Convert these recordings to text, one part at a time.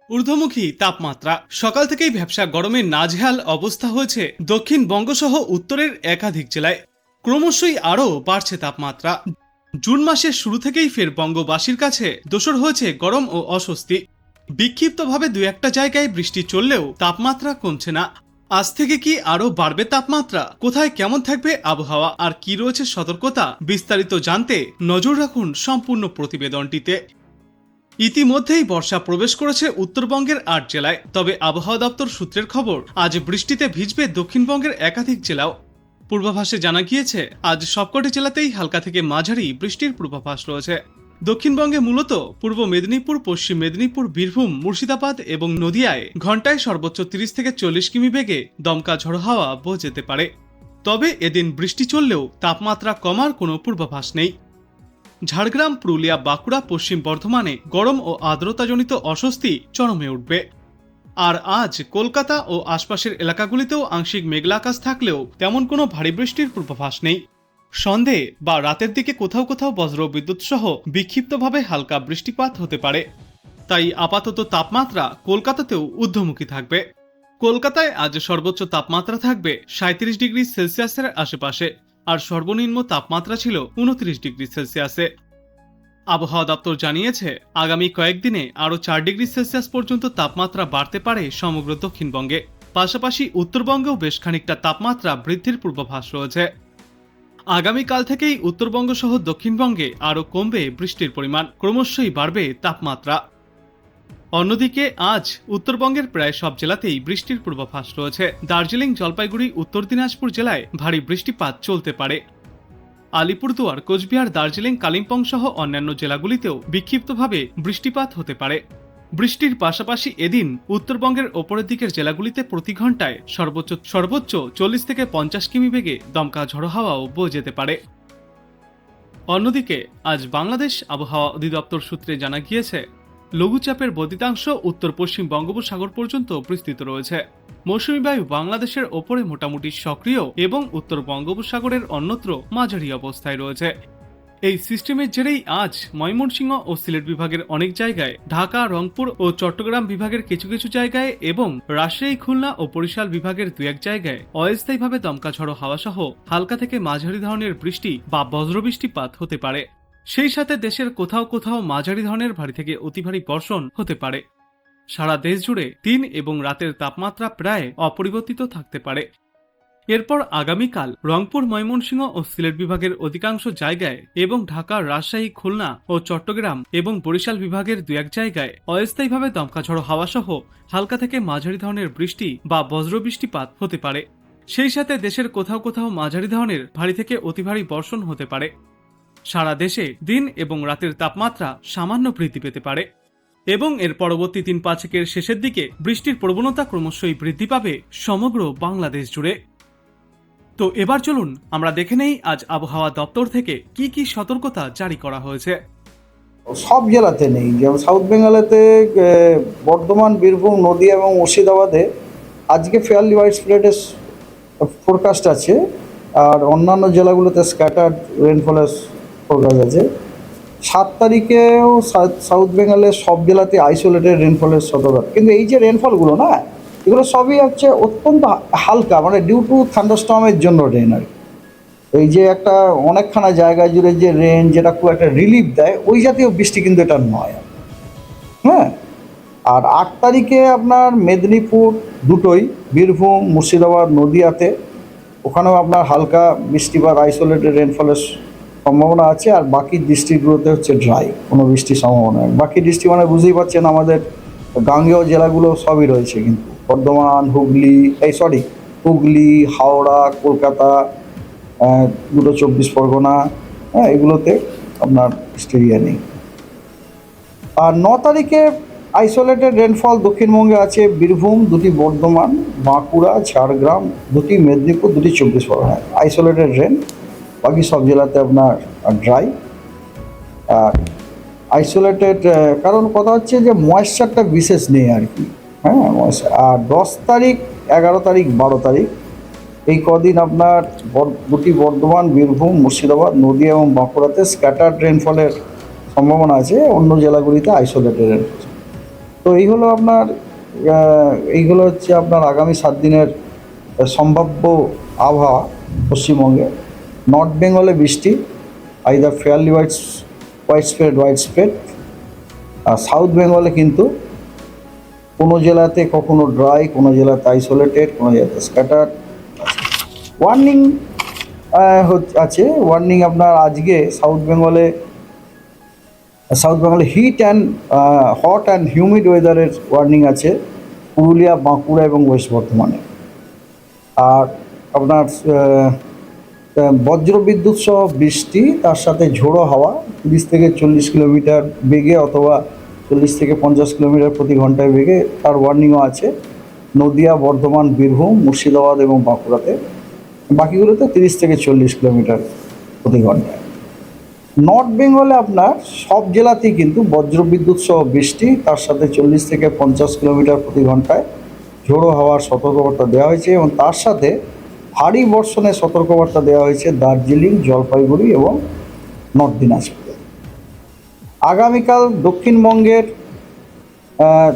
ঊর্ধ্বমুখী তাপমাত্রা সকাল থেকেই ভ্যাপসা গরমে নাজেহাল অবস্থা হয়েছে দক্ষিণবঙ্গ সহ উত্তরের একাধিক জেলায়। ক্রমশই আরও বাড়ছে তাপমাত্রা। জুন মাসের শুরু থেকেই ফের বঙ্গবাসীর কাছে দোসর হয়েছে গরম ও অস্বস্তি। বিক্ষিপ্তভাবে দু একটা জায়গায় বৃষ্টি চললেও তাপমাত্রা কমছে না। আজ থেকে কি আরও বাড়বে তাপমাত্রা? কোথায় কেমন থাকবে আবহাওয়া আর কি রয়েছে সতর্কতা? বিস্তারিত জানতে নজর রাখুন সম্পূর্ণ প্রতিবেদনটিতে। ইতিমধ্যেই বর্ষা প্রবেশ করেছে উত্তরবঙ্গের ৮ জেলায়। তবে আবহাওয়া দপ্তর সূত্রের খবর, আজ বৃষ্টিতে ভিজবে দক্ষিণবঙ্গের একাধিক জেলাও। পূর্বাভাসে জানা গিয়েছে, আজ সবকটি জেলাতেই হালকা থেকে মাঝারি বৃষ্টির পূর্বাভাস রয়েছে। দক্ষিণবঙ্গে মূলত পূর্ব মেদিনীপুর, পশ্চিম মেদিনীপুর, বীরভূম, মুর্শিদাবাদ এবং নদিয়ায় ঘন্টায় সর্বোচ্চ 30 থেকে 40 কিমি বেগে দমকা ঝড়ো হাওয়া বয়ে যেতে পারে। তবে এদিন বৃষ্টি চললেও তাপমাত্রা কমার কোনো পূর্বাভাস নেই। ঝাড়গ্রাম, পুরুলিয়া, বাঁকুড়া, পশ্চিম বর্ধমানে গরম ও আর্দ্রতাজনিত অস্বস্তি চরমে উঠবে। আর আজ কলকাতা ও আশপাশের এলাকাগুলিতেও আংশিক মেঘলা আকাশ থাকলেও তেমন কোনো ভারী বৃষ্টির পূর্বাভাস নেই। সন্ধে বা রাতের দিকে কোথাও কোথাও বজ্র বিদ্যুৎ সহ বিক্ষিপ্তভাবে হালকা বৃষ্টিপাত হতে পারে। তাই আপাতত তাপমাত্রা কলকাতাতেও ঊর্ধ্বমুখী থাকবে। কলকাতায় আজ সর্বোচ্চ তাপমাত্রা থাকবে 37 ডিগ্রি সেলসিয়াসের আশেপাশে, আর সর্বনিম্ন তাপমাত্রা ছিল 29 ডিগ্রি সেলসিয়াসে। আবহাওয়া দপ্তর জানিয়েছে, আগামী কয়েকদিনে আরও 4 ডিগ্রি সেলসিয়াস পর্যন্ত তাপমাত্রা বাড়তে পারে সমগ্র দক্ষিণবঙ্গে। পাশাপাশি উত্তরবঙ্গেও বেশ খানিকটা তাপমাত্রা বৃদ্ধির পূর্বাভাস রয়েছে। আগামীকাল থেকেই উত্তরবঙ্গ সহ দক্ষিণবঙ্গে আরও কমবে বৃষ্টির পরিমাণ, ক্রমশই বাড়বে তাপমাত্রা। অন্যদিকে আজ উত্তরবঙ্গের প্রায় সব জেলাতেই বৃষ্টির পূর্বাভাস রয়েছে। দার্জিলিং, জলপাইগুড়ি, উত্তর দিনাজপুর জেলায় ভারী বৃষ্টিপাত চলতে পারে। আলিপুরদুয়ার, কোচবিহার, দার্জিলিং, কালিম্পং সহ অন্যান্য জেলাগুলিতেও বিক্ষিপ্তভাবে বৃষ্টিপাত হতে পারে। বৃষ্টির পাশাপাশি এদিন উত্তরবঙ্গের ওপরের দিকের জেলাগুলিতে প্রতি ঘন্টায় সর্বোচ্চ 40 থেকে 50 কিমি বেগে দমকা ঝড়ো হাওয়াও বয়ে যেতে পারে। অন্যদিকে আজ বাংলাদেশ আবহাওয়া অধিদপ্তর সূত্রে জানা গিয়েছে, লঘুচাপের বর্ধিতাংশ উত্তর পশ্চিম বঙ্গোপসাগর পর্যন্ত বিস্তৃত রয়েছে। মৌসুমী বায়ু বাংলাদেশের ওপরে মোটামুটি সক্রিয় এবং উত্তর বঙ্গোপসাগরের অন্যত্র মাঝারি অবস্থায় রয়েছে। এই সিস্টেমের জেরেই আজ ময়মনসিংহ ও সিলেট বিভাগের অনেক জায়গায়, ঢাকা, রংপুর ও চট্টগ্রাম বিভাগের কিছু কিছু জায়গায় এবং রাজশাহী, খুলনা ও বরিশাল বিভাগের 2-1 জায়গায় অস্থায়ীভাবে দমকা ঝড়ো হাওয়া সহ হালকা থেকে মাঝারি ধরনের বৃষ্টি বা বজ্রবৃষ্টিপাত হতে পারে। সেই সাথে দেশের কোথাও কোথাও মাঝারি ধরনের ভারী থেকে অতি ভারী বর্ষণ হতে পারে। সারা দেশ জুড়ে দিন এবং রাতের তাপমাত্রা প্রায় অপরিবর্তিত থাকতে পারে। এরপর আগামীকাল রংপুর, ময়মনসিংহ ও সিলেট বিভাগের অধিকাংশ জায়গায় এবং ঢাকা, রাজশাহী, খুলনা ও চট্টগ্রাম এবং বরিশাল বিভাগের 2-1 জায়গায় অস্থায়ীভাবে দমকা ঝড়ো হাওয়া সহ হালকা থেকে মাঝারি ধরনের বৃষ্টি বা বজ্রবৃষ্টিপাত হতে পারে। সেই সাথে দেশের কোথাও কোথাও মাঝারি ধরনের ভারী থেকে অতি ভারী বর্ষণ হতে পারে। সারা দেশে দিন এবং রাতের তাপমাত্রা সামান্য বৃদ্ধি পেতে পারে এবং এর পরবর্তী 3-5 শেষের দিকে বৃষ্টির প্রবণতা ক্রমশই বৃদ্ধি পাবে সমগ্র বাংলাদেশ জুড়ে। তো এবার চলুন আমরা দেখে নেই আজ আবহাওয়া দপ্তর থেকে কি কি সতর্কতা জারি করা হয়েছে। সব জেলাতে নেই, যেমন সাউথ বেঙ্গলেতে বর্ধমান, বীরভূম, নদিয়া এবং মুর্শিদাবাদে আজকে ফেয়ারলি ওয়াইড স্প্রেডের ফোরকাস্ট আছে। আর অন্যান্য জেলাগুলোতে স্ক্যাটার্ড রেনফলের ফোরকাস্ট আছে। 7 তারিখেও সাউথ বেঙ্গলের সব জেলাতে আইসোলেটেড রেনফলের সতর্কতা। কিন্তু এই যে রেনফলগুলো না, এগুলো সবই হচ্ছে অত্যন্ত হালকা, মানে ডিউ টু থান্ডারস্টর্মের জন্য রেন আর কি। এই যে একটা অনেকখানা জায়গা জুড়ে যে রেন, যেটা খুব একটা রিলিফ দেয়, ওই জাতীয় বৃষ্টি কিন্তু এটা নয়। হ্যাঁ, আর 8 তারিখে আপনার মেদিনীপুর দুটোই, বীরভূম, মুর্শিদাবাদ, নদিয়াতে ওখানেও আপনার হালকা বৃষ্টিপাত, আইসোলেটেড রেনফলের সম্ভাবনা আছে। আর বাকি ডিস্ট্রিক্টগুলোতে হচ্ছে ড্রাই, কোনো বৃষ্টির সম্ভাবনা নেই। বাকি ডিস্ট্রিক্ট মানে বুঝতেই পারছেন, আমাদের গাঙ্গেয় জেলাগুলো সবই রয়েছে, কিন্তু বর্ধমান, হুগলি, হাওড়া, কলকাতা, দুটো 24 পরগনা, এগুলোতে আপনার বৃষ্টির নেই। আর 9 তারিখে আইসোলেটেড রেনফল দক্ষিণবঙ্গে আছে বীরভূম, 2টি বর্ধমান, বাঁকুড়া, ঝাড়গ্রাম, 2টি মেদিনীপুর, 2টি 24 পরগনা, আইসোলেটেড রেন। বাকি সব জেলাতে আপনার ড্রাই। আর আইসোলেটেড, কারণ কথা হচ্ছে যে ময়েশ্চারটা বিশেষ নেই আর কি। হ্যাঁ, আর 10 তারিখ, 11 তারিখ, 12 তারিখ এই কদিন আপনার 2টি বর্ধমান, বীরভূম, মুর্শিদাবাদ, নদিয়া এবং বাঁকুড়াতে স্ক্যাটার্ড রেনফলের সম্ভাবনা আছে। অন্য জেলাগুলিতে আইসোলেটেড রেনফল। তো এই হলো আপনার এইগুলো হচ্ছে আপনার আগামী 7 দিনের সম্ভাব্য আবহাওয়া পশ্চিমবঙ্গে। নর্থ বেঙ্গলে বৃষ্টি, আইদার ফেয়ারলি ওয়াইড স্প্রেড। আর সাউথ বেঙ্গলে কিন্তু কোনো জেলাতে কখনো ড্রাই, কোনো জেলাতে আইসোলেটেড, কোনো জেলাতে স্ক্যাটার। ওয়ার্নিং আছে। ওয়ার্নিং আপনার আজকে সাউথ বেঙ্গলে হট অ্যান্ড হিউমিড ওয়েদারের ওয়ার্নিং আছে পুরুলিয়া, বাঁকুড়া এবং ওয়েস্ট বর্ধমানে। আর আপনার বজ্রবিদ্যুৎ সহ বৃষ্টি, তার সাথে ঝোড়ো হাওয়া 30 থেকে 40 কিলোমিটার বেগে অথবা 40 থেকে 50 কিলোমিটার প্রতি ঘন্টায় বেগে, তার ওয়ার্নিংও আছে নদিয়া, বর্ধমান, বীরভূম, মুর্শিদাবাদ এবং বাঁকুড়াতে। বাকিগুলোতে 30 থেকে 40 কিলোমিটার প্রতি ঘন্টায়। নর্থ বেঙ্গলে আপনার সব জেলাতেই কিন্তু বজ্রবিদ্যুৎ সহ বৃষ্টি, তার সাথে 40 থেকে 50 কিলোমিটার প্রতি ঘন্টায় ঝোড়ো হাওয়ার সতর্কবার্তা দেওয়া হয়েছে এবং তার সাথে ভারী বর্ষণের সতর্কবার্তা দেওয়া হয়েছে দার্জিলিং, জলপাইগুড়ি এবং নর্থ দিনাজপুরে। আগামীকাল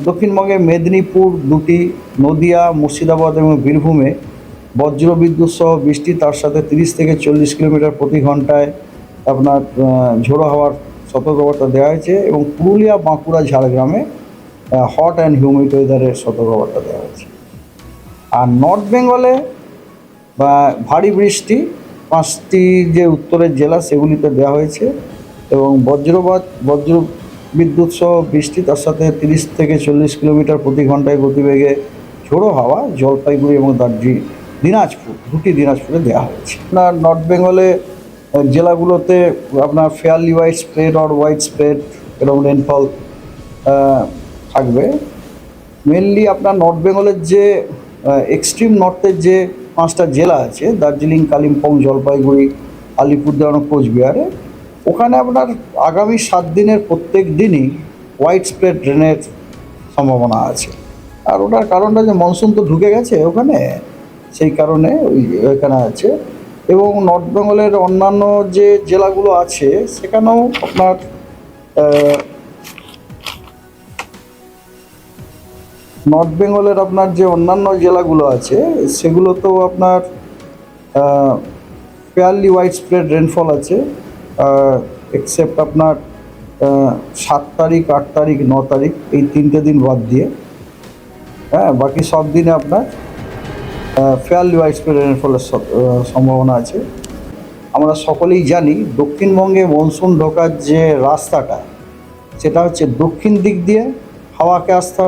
দক্ষিণবঙ্গের মেদিনীপুর, দুটি, নদিয়া, মুর্শিদাবাদ এবং বীরভূমে বজ্রবিদ্যুৎ সহ বৃষ্টি, তার সাথে 30 থেকে 40 কিলোমিটার প্রতি ঘন্টায় আপনার ঝোড়ো হাওয়ার সতর্কবার্তা দেওয়া হয়েছে এবং পুরুলিয়া, বাঁকুড়া, ঝাড়গ্রামে হট অ্যান্ড হিউমিড ওয়েদারের সতর্কবার্তা দেওয়া হয়েছে। আর নর্থ বেঙ্গলে ভারী বৃষ্টি 5টি যে উত্তরের জেলা সেগুলিতে দেওয়া হয়েছে এবং বজ্রবিদ্যুৎ সহ বৃষ্টি, তার সাথে 30 থেকে 40 কিলোমিটার প্রতি ঘন্টায় গতিবেগে ঝোড়ো হাওয়া জলপাইগুড়ি এবং দুটি দিনাজপুরে দেওয়া হয়েছে। আপনার নর্থ বেঙ্গলে জেলাগুলোতে আপনার ফেয়ারলি ওয়াইড স্প্রেড এরকম রেনফল থাকবে। মেনলি আপনার নর্থ বেঙ্গলের যে এক্সট্রিম নর্থের যে 5টা জেলা আছে, দার্জিলিং, কালিম্পং, জলপাইগুড়ি, আলিপুরদুয়ার, কোচবিহারে, ওখানে আপনার আগামী 7 দিনের প্রত্যেক দিনই ওয়াইড স্প্রেড রেনের সম্ভাবনা আছে। আর ওটার কারণটা যে মনসুন তো ঢুকে গেছে ওখানে, সেই কারণে ওইখানে আছে। এবং নর্থ বেঙ্গলের অন্যান্য যে জেলাগুলো আছে সেখানেও আপনার নর্থ বেঙ্গলের আপনার যে অন্যান্য জেলাগুলো আছে সেগুলোতেও আপনার ফেয়ারলি ওয়াইড স্প্রেড রেনফল আছে, এক্সেপ্ট আপনার 7 তারিখ, 8 তারিখ, 9 তারিখ, এই 3টে দিন বাদ দিয়ে। বাকি সব দিনে আপনার ফেয়ারলি ওয়াইড স্প্রেড রেনফলের সম্ভাবনা আছে। আমরা সকলেই জানি দক্ষিণবঙ্গে মনসুন ঢোকার যে রাস্তাটা, সেটা হচ্ছে দক্ষিণ দিক দিয়ে হাওয়াকে আসতে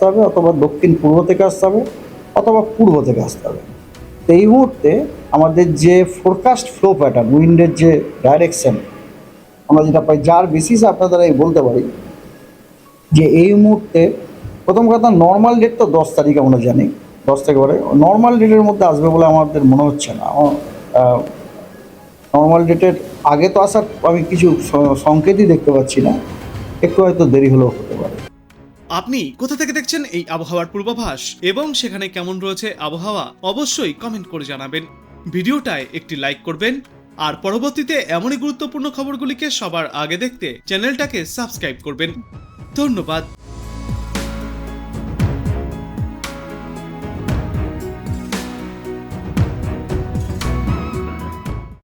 হবে অথবা দক্ষিণ পূর্ব থেকে আসতে হবে অথবা পূর্ব থেকে আসতে হবে। তো এই মুহূর্তে আমাদের যে ফোরকাস্ট ফ্লো প্যাটার্ন, উইন্ডের যে ডাইরেকশন আমরা যেটা পাই, যার বেসিসে আপনাদের এই বলতে পারি যে এই মুহূর্তে প্রথম কথা নর্মাল ডেট তো 10 তারিখ আমরা জানি, 10 থেকে পরে নর্মাল ডেটের মধ্যে আসবে বলে আমাদের মনে হচ্ছে না। নর্মাল ডেটের আগে তো আসার আমি কিছু সংকেতই দেখতে পাচ্ছি না, একটু হয়তো দেরি হলেও হতে পারে। আপনি কোথা থেকে দেখছেন এই আবহাওয়ার পূর্বাভাস এবং সেখানে কেমন রয়েছে আবহাওয়া অবশ্যই কমেন্ট করে জানাবেন। ভিডিওটায় একটি লাইক করবেন আর পরবর্তীতে এমনই গুরুত্বপূর্ণ খবরগুলিকে সবার আগে দেখতে চ্যানেলটাকে সাবস্ক্রাইব করবেন। ধন্যবাদ।